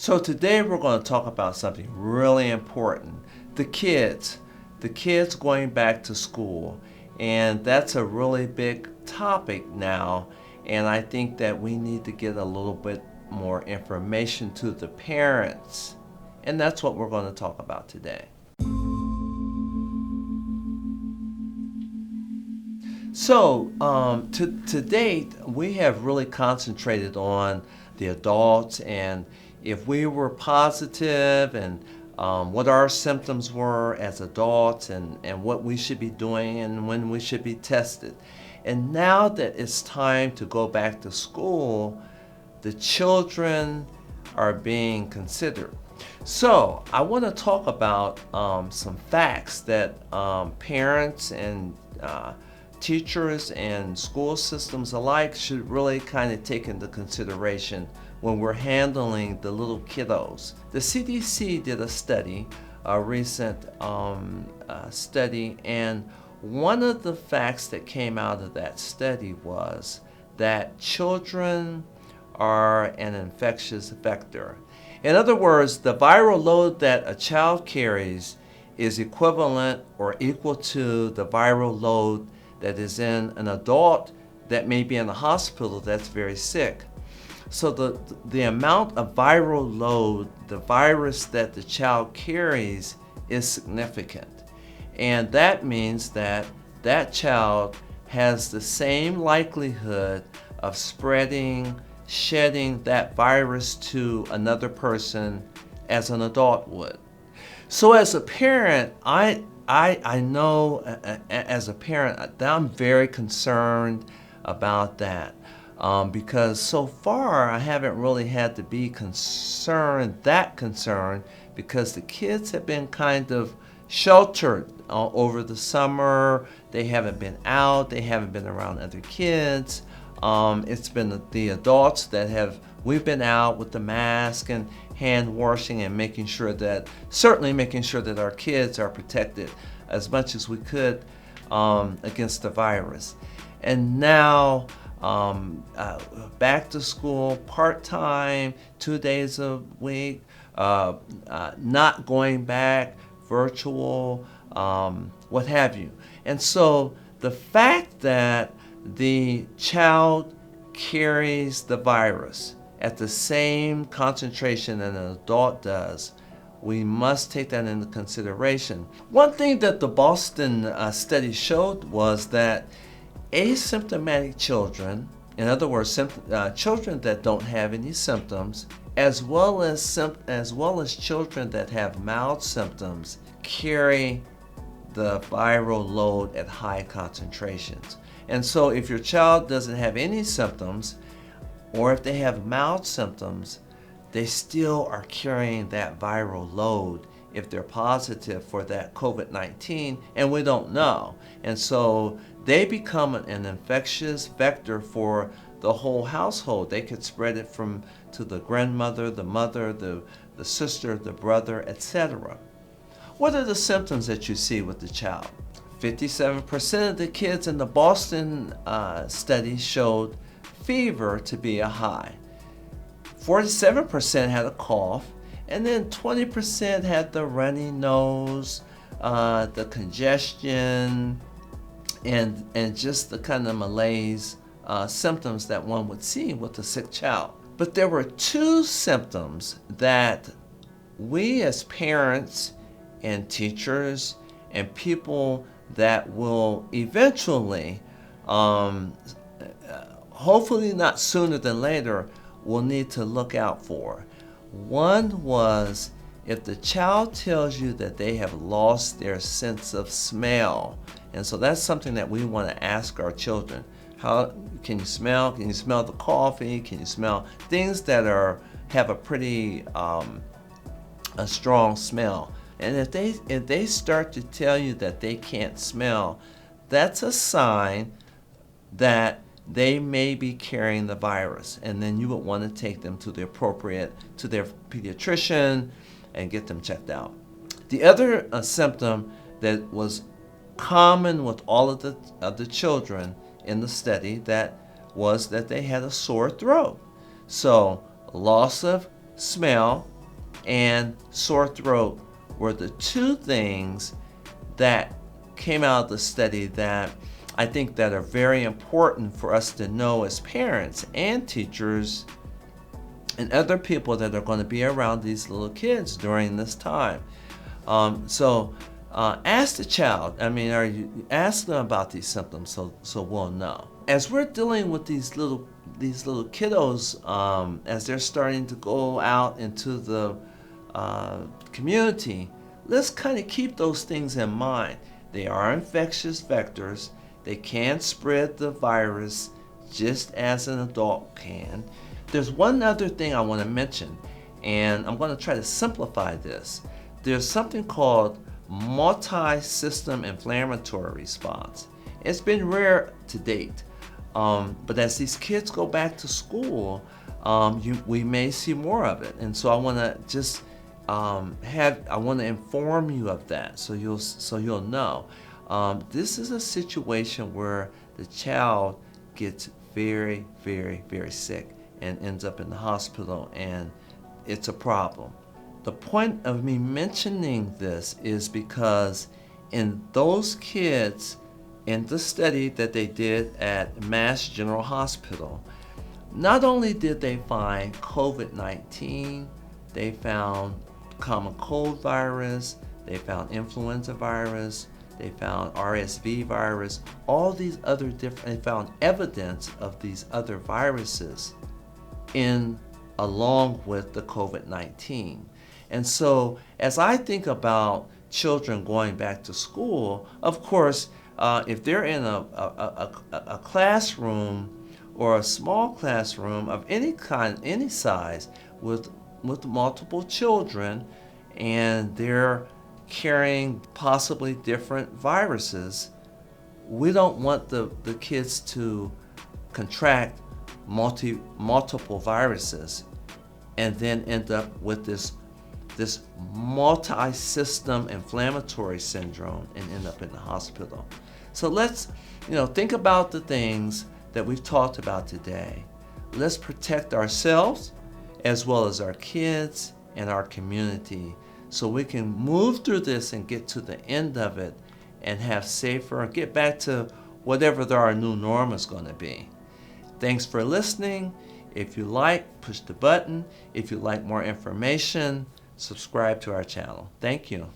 So today we're going to talk about something really important. The kids. The kids going back to school. And that's a really big topic now. And I think that we need to get a little bit more information to the parents. And that's what we're going to talk about today. So, to date, we have really concentrated on the adults and if we were positive and what our symptoms were as adults and what we should be doing and when we should be tested. And now that it's time to go back to school, the children are being considered. So I want to talk about some facts that parents and teachers and school systems alike should really kind of take into consideration when we're handling the little kiddos. The CDC did a study, a recent study, and one of the facts that came out of that study was that children are an infectious vector. In other words, the viral load that a child carries is equivalent or equal to the viral load that is in an adult that may be in a hospital that's very sick. So the amount of viral load, the virus that the child carries is significant. And that means that that child has the same likelihood of shedding that virus to another person as an adult would. So as a parent, I know as a parent that I'm very concerned about that because so far I haven't really had to be concerned because the kids have been kind of sheltered over the summer. They haven't been out, they haven't been around other kids. It's been the adults we've been out with the mask and hand washing and making sure that our kids are protected as much as we could against the virus. And now back to school, part-time, 2 days a week, not going back, virtual, what have you. And so the fact that the child carries the virus at the same concentration that an adult does, we must take that into consideration. One thing that the Boston study showed was that asymptomatic children, in other words, children that don't have any symptoms, as well as children that have mild symptoms, carry the viral load at high concentrations. And so if your child doesn't have any symptoms, or if they have mild symptoms, they still are carrying that viral load if they're positive for that COVID-19, and we don't know. And so they become an infectious vector for the whole household. They could spread it to the grandmother, the mother, the sister, the brother, etc. What are the symptoms that you see with the child? 57% of the kids in the Boston study showed fever to be a high. 47% had a cough, and then 20% had the runny nose, the congestion, and just the kind of malaise symptoms that one would see with a sick child. But there were two symptoms that we as parents and teachers and people that will eventually, hopefully not sooner than later, will need to look out for. One was if the child tells you that they have lost their sense of smell. And so that's something that we want to ask our children. How can you smell? Can you smell the coffee? Can you smell things that have a pretty a strong smell? And if they start to tell you that they can't smell, that's a sign that they may be carrying the virus, and then you would want to take them to their pediatrician and get them checked out. The other symptom that was common with all of the children in the study was that they had a sore throat. So loss of smell, and sore throat were the two things that came out of the study that I think that are very important for us to know as parents and teachers and other people that are going to be around these little kids during this time. Ask the child. Ask them about these symptoms so we'll know. As we're dealing with these little kiddos, as they're starting to go out into the community, let's kind of keep those things in mind. They are infectious vectors. They can spread the virus just as an adult can. There's one other thing I want to mention, and I'm going to try to simplify this. There's something called multisystem inflammatory response. It's been rare to date, but as these kids go back to school, we may see more of it. And so I want to just inform you of that so you'll know. This is a situation where the child gets very, very, very sick and ends up in the hospital, and it's a problem. The point of me mentioning this is because in those kids, in the study that they did at Mass General Hospital, not only did they find COVID-19, they found common cold virus, they found influenza virus, they found RSV virus, all these other they found evidence of these other viruses along with the COVID-19. And so as I think about children going back to school, of course, if they're in a classroom or a small classroom of any kind, any size, with multiple children, and they're carrying possibly different viruses, we don't want the kids to contract multiple viruses and then end up with this multi-system inflammatory syndrome and end up in the hospital. So let's think about the things that we've talked about today. Let's protect ourselves as well as our kids and our community so we can move through this and get to the end of it and have safer, get back to whatever our new norm is going to be. Thanks for listening. If you like, push the button. If you'd like more information, subscribe to our channel. Thank you.